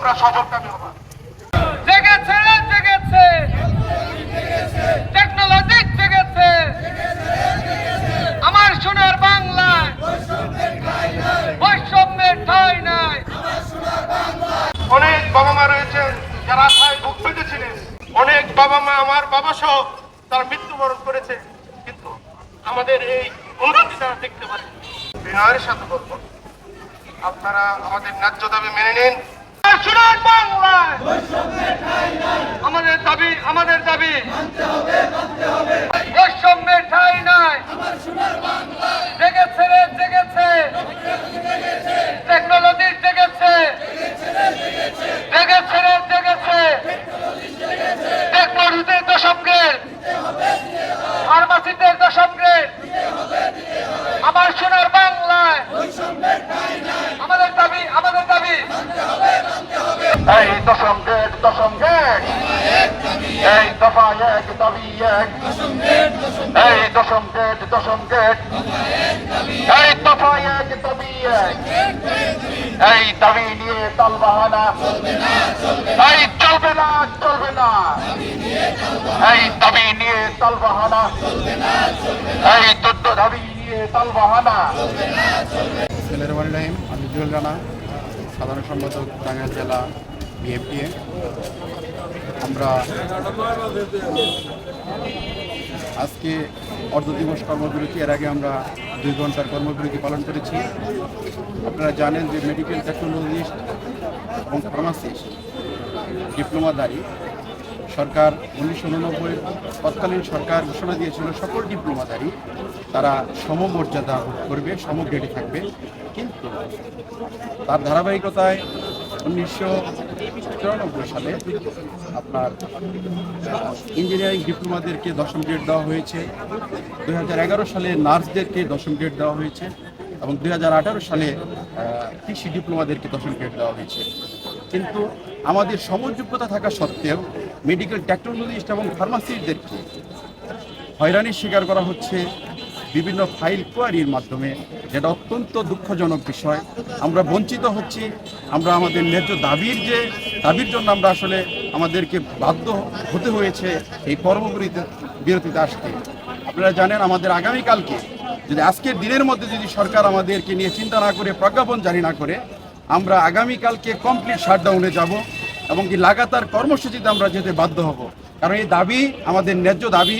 আমরা সফলকামী হব। জেগেছে জেগেছে টেকনোলজি জেগেছে আমার সোনার বাংলায় বৈষম্যের ঠাঁই নাই। অনেক বাবা মা রয়েছেন যারা আশায় বুক পেতেছিলেন, অনেক বাবা মা আমার বাবা সহ তারা মৃত্যুবরণ করেছে, কিন্তু আমাদের এই অনুভূতি তারা দেখতে পারে। বিনয়ের সাথে বলবো, আপনারা আমাদের ন্যায্য দাবি মেনে নিন। সোনার বাংলায় আমাদের দাবি বৈষম্যের ঠাঁই নাই। জেগেছে রে জেগেছে টেকনোলজি জেগেছে জেগেছে রে জেগেছে টেকনোলজির দশকের ফার্মাসিদের দশকের আমার সোনার বাংলায় আমাদের দাবি এই দশম গেট এই দফা এক দাবি এক, এই দশম গেট এই দফা এক দাবি এক, এই দাবি নিয়ে তালবাহানা এই চলবে না এই দাবি নিয়ে তালবাহানা এই 14 দাবি নিয়ে তালবাহানা। রহিম, আমি জুয়েল রানা, সাধারণ সম্পাদক টাঙ্গাইল জেলা বিএনপি। আমরা আজকে অর্ধদিবস কর্মবিরতি, এর আগে আমরা 2 ঘন্টার কর্মবিরতি পালন করেছি। আপনারা জানেন যে মেডিকেল টেকনোলজিস্ট এবং ফার্মাসিস্ট ডিপ্লোমাধারী সরকার 1989 তৎকালীন সরকার ঘোষণা দিয়েছিল সকল ডিপ্লোমাধারী তারা সমমর্যাদা করবে, সমগ্রেডে থাকবে। কিন্তু তার ধারাবাহিকতায় 1994 সালে আপনার ইঞ্জিনিয়ারিং ডিপ্লোমাদেরকে 10ম গ্রেড দেওয়া হয়েছে, 2011 সালে নার্সদেরকে 10ম গ্রেড দেওয়া হয়েছে এবং 2018 সালে কৃষি ডিপ্লোমাদেরকে 10ম গ্রেড দেওয়া হয়েছে। কিন্তু আমাদের সমযোগ্যতা থাকা সত্ত্বেও মেডিকেল টেকনোলজিস্ট এবং ফার্মাসিস্টদেরকে হয়রানির শিকার করা হচ্ছে বিভিন্ন ফাইল কোয়ারির মাধ্যমে, যেটা অত্যন্ত দুঃখজনক বিষয়। আমরা বঞ্চিত হচ্ছি। আমরা আমাদের ন্যায্য দাবির জন্য আমরা আসলে আমাদেরকে বাধ্য হতে হয়েছে এই কর্মবিরতিতে আসতে। আপনারা জানেন আমাদের আগামীকালকে যদি আজকের দিনের মধ্যে যদি সরকার আমাদেরকে নিয়ে চিন্তা না করে, প্রজ্ঞাপন জারি না করে, আমরা আগামীকালকে কমপ্লিট শাটডাউনে যাব এবং কি লাগাতার কর্মসূচিতে আমরা যেতে বাধ্য হব। কারণ এই দাবি আমাদের ন্যায্য দাবি।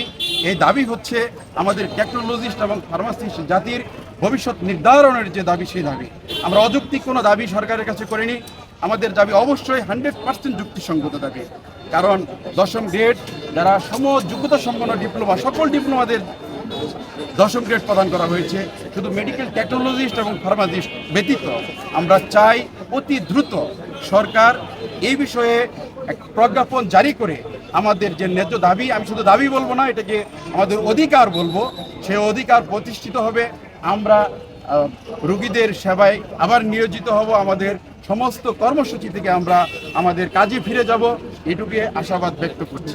এই দাবি হচ্ছে আমাদের টেকনোলজিস্ট এবং ফার্মাসিস্ট জাতির ভবিষ্যৎ নির্ধারণের যে দাবি, সেই দাবি। আমরা অযৌক্তিক কোনো দাবি সরকারের কাছে করিনি। আমাদের দাবি অবশ্যই 100% যুক্তিসঙ্গত দাবি। কারণ 10ম গ্রেড যারা যোগ্যতা সম্পন্ন ডিপ্লোমা, সকল ডিপ্লোমাদের 10ম গ্রেড প্রদান করা হয়েছে। শুধু মেডিকেল টেকনোলজিস্ট এবং ফার্মাসিস্ট ব্যতীত আমরা চাই অতি দ্রুত সরকার এই বিষয়ে এক প্রজ্ঞাপন জারি করে আমাদের যে ন্যায্য দাবি, আমি শুধু দাবি বলবো না, এটাকে আমাদের অধিকার বলবো, সেই অধিকার প্রতিষ্ঠিত হবে। আমরা রোগীদের সেবায় আবার নিয়োজিত হব। আমাদের সমস্ত কর্মসূচি থেকে আমরা আমাদের কাজে ফিরে যাব, এটুকু আশাবাদ ব্যক্ত করছি।